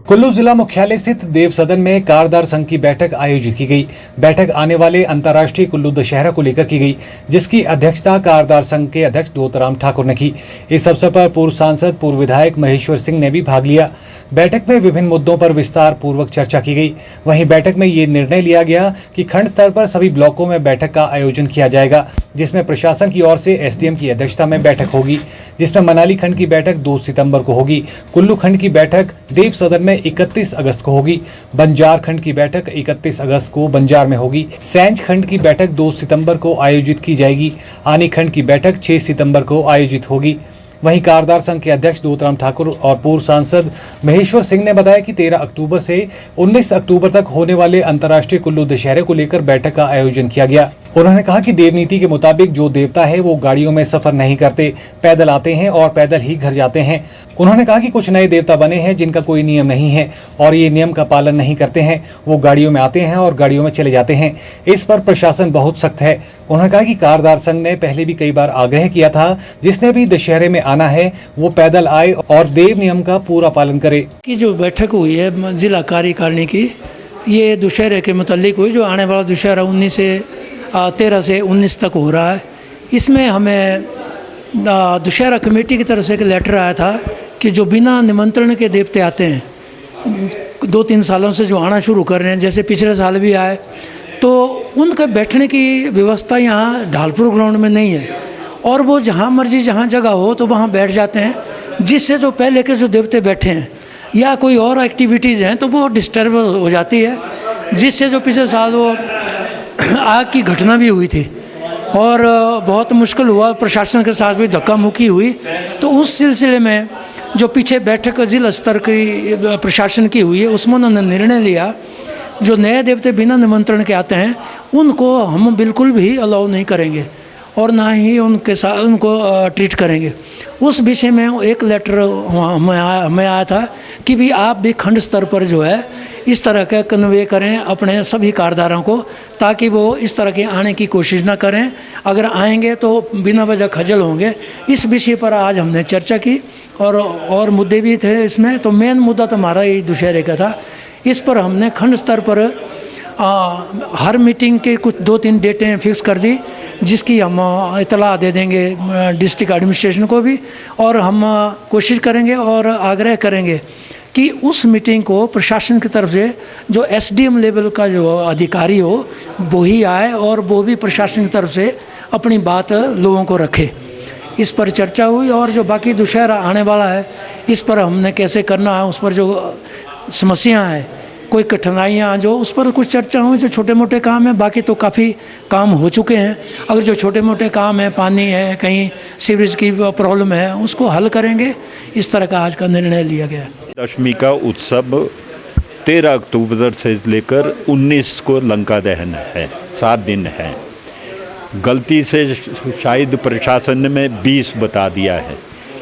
कुल्लू जिला मुख्यालय स्थित देव सदन में कारदार संघ की बैठक आयोजित की गई। बैठक आने वाले अंतर्राष्ट्रीय कुल्लू दशहरा को लेकर की गई, जिसकी अध्यक्षता कारदार संघ के अध्यक्ष दोतराम ठाकुर ने की। इस अवसर पर पूर्व सांसद पूर्व विधायक महेश्वर सिंह ने भी भाग लिया। बैठक में विभिन्न मुद्दों पर विस्तार पूर्वक चर्चा की गई। वहीं बैठक में ये निर्णय लिया गया कि खंड स्तर पर सभी ब्लॉकों में बैठक का आयोजन किया जाएगा, जिसमें प्रशासन की ओर से एसडीएम की अध्यक्षता में बैठक होगी, जिसमें मनाली खंड की बैठक 2 सितंबर को होगी। कुल्लू खंड की बैठक देव सदन में 31 अगस्त को होगी। बंजार खंड की बैठक 31 अगस्त को बंजार में होगी। सैंज खंड की बैठक 2 सितंबर को आयोजित की जाएगी। आनी खंड की बैठक 6 सितंबर को आयोजित होगी। वहीं कारदार संघ के अध्यक्ष दोतराम ठाकुर और पूर्व सांसद महेश्वर सिंह ने बताया कि 13 अक्टूबर से 19 अक्टूबर तक होने वाले अंतर्राष्ट्रीय कुल्लू दशहरे को लेकर बैठक का आयोजन किया गया। उन्होंने कहा कि देव नीति के मुताबिक जो देवता है वो गाड़ियों में सफर नहीं करते, पैदल आते हैं और पैदल ही घर जाते हैं। उन्होंने कहा कि कुछ नए देवता बने हैं जिनका कोई नियम नहीं है और ये नियम का पालन नहीं करते हैं। वो गाड़ियों में आते हैं और गाड़ियों में चले जाते हैं। इस पर प्रशासन बहुत सख्त है। उन्होंने कहा कि कारदार संघ ने पहले भी कई बार आग्रह किया था, जिसने भी दशहरे में आना है वो पैदल आए और देव नियम का पूरा पालन करे। की जो बैठक हुई है जिला कार्यकारिणी की, ये दशहरे के मुतालिक हुई, जो आने वाला दशहरा 13 से 19 तक हो रहा है। इसमें हमें दशहरा कमेटी की तरफ से एक लेटर आया था कि जो बिना निमंत्रण के देवते आते हैं, 2-3 सालों से जो आना शुरू कर रहे हैं, जैसे पिछले साल भी आए, तो उनके बैठने की व्यवस्था यहाँ ढालपुर ग्राउंड में नहीं है और वो जहाँ मर्जी जहाँ जगह हो तो वहाँ बैठ जाते हैं, जिससे जो पहले के जो देवते बैठे हैं या कोई और एक्टिविटीज़ हैं तो वो डिस्टर्ब हो जाती है, जिससे जो पिछले साल वो आग की घटना भी हुई थी और बहुत मुश्किल हुआ, प्रशासन के साथ भी धक्का मुक्की हुई। तो उस सिलसिले में जो पीछे बैठक जिला स्तर की प्रशासन की हुई है, उसमें उन्होंने निर्णय लिया जो नए देवते बिना निमंत्रण के आते हैं उनको हम बिल्कुल भी अलाउ नहीं करेंगे और ना ही उनके साथ उनको ट्रीट करेंगे। उस विषय में एक लेटर हमें आया था कि भी आप भी खंड स्तर पर जो है इस तरह का कन्वे करें अपने सभी कारदारों को, ताकि वो इस तरह के आने की कोशिश ना करें। अगर आएंगे तो बिना वजह खजल होंगे। इस विषय पर आज हमने चर्चा की और मुद्दे भी थे इसमें। तो मेन मुद्दा तो हमारा यही दशहरे का था। इस पर हमने खंड स्तर पर हर मीटिंग के कुछ 2-3 डेटें फिक्स कर दी, जिसकी हम इतला दे देंगे डिस्ट्रिक्ट एडमिनिस्ट्रेशन को भी, और हम कोशिश करेंगे और आग्रह करेंगे कि उस मीटिंग को प्रशासन की तरफ से जो एसडीएम लेवल का जो अधिकारी हो वो ही आए और वो भी प्रशासन की तरफ से अपनी बात लोगों को रखे। इस पर चर्चा हुई और जो बाकी दशहरा आने वाला है इस पर हमने कैसे करना है, उस पर जो समस्याएं हैं, कोई कठिनाइयाँ जो, उस पर कुछ चर्चा हुई। जो छोटे मोटे काम हैं, बाकी तो काफ़ी काम हो चुके हैं। अगर जो छोटे मोटे काम है, पानी है, कहीं सीवरेज की प्रॉब्लम है, उसको हल करेंगे। इस तरह का आज का निर्णय लिया गया। दशमी का उत्सव 13 अक्टूबर से लेकर 19 को लंका दहन है, 7 दिन है। गलती से शायद प्रशासन ने 20 बता दिया है,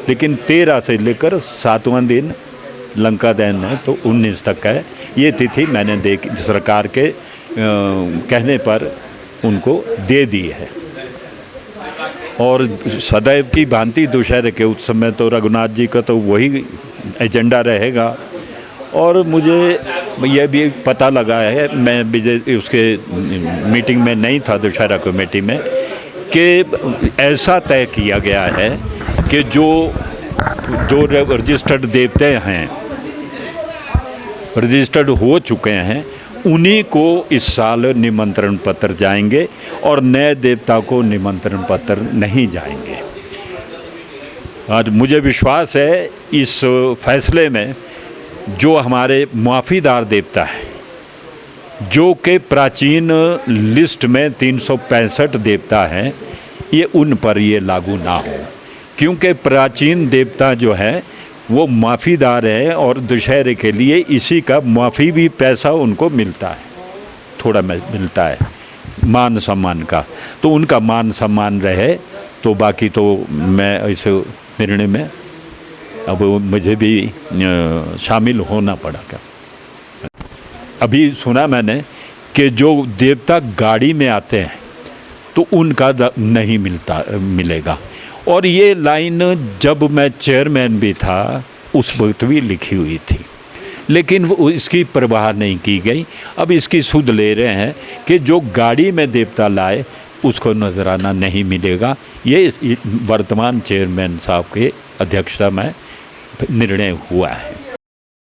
लेकिन 13 से लेकर 7वां दिन लंका दहन है, तो 19 तक है। ये तिथि मैंने सरकार के कहने पर उनको दे दी है। और सदैव की भांति दशहरे के उत्सव में तो रघुनाथ जी का तो वही एजेंडा रहेगा। और मुझे यह भी पता लगा है, मैं विजय उसके मीटिंग में नहीं था दशहरा कमेटी में, कि ऐसा तय किया गया है कि जो रजिस्टर्ड देवते हैं, रजिस्टर्ड हो चुके हैं, उन्हीं को इस साल निमंत्रण पत्र जाएंगे और नए देवता को निमंत्रण पत्र नहीं जाएंगे। आज मुझे विश्वास है इस फैसले में जो हमारे मुआफीदार देवता है, जो कि प्राचीन लिस्ट में 365 देवता हैं, ये उन पर ये लागू ना हो, क्योंकि प्राचीन देवता जो है वो माफ़ीदार है और दशहरे के लिए इसी का माफ़ी भी पैसा उनको मिलता है, थोड़ा मिलता है मान सम्मान का। तो उनका मान सम्मान रहे, तो बाकी तो मैं इस निर्णय में अब मुझे भी शामिल होना पड़ा। क्या अभी सुना मैंने कि जो देवता गाड़ी में आते हैं तो उनका नहीं मिलेगा। और ये लाइन जब मैं चेयरमैन भी था उस वक्त भी लिखी हुई थी। लेकिन वो इसकी परवाह नहीं की गई। अब इसकी सुध ले रहे हैं कि जो गाड़ी में देवता लाए उसको नजराना नहीं मिलेगा। ये वर्तमान चेयरमैन साहब के अध्यक्षता में निर्णय हुआ है।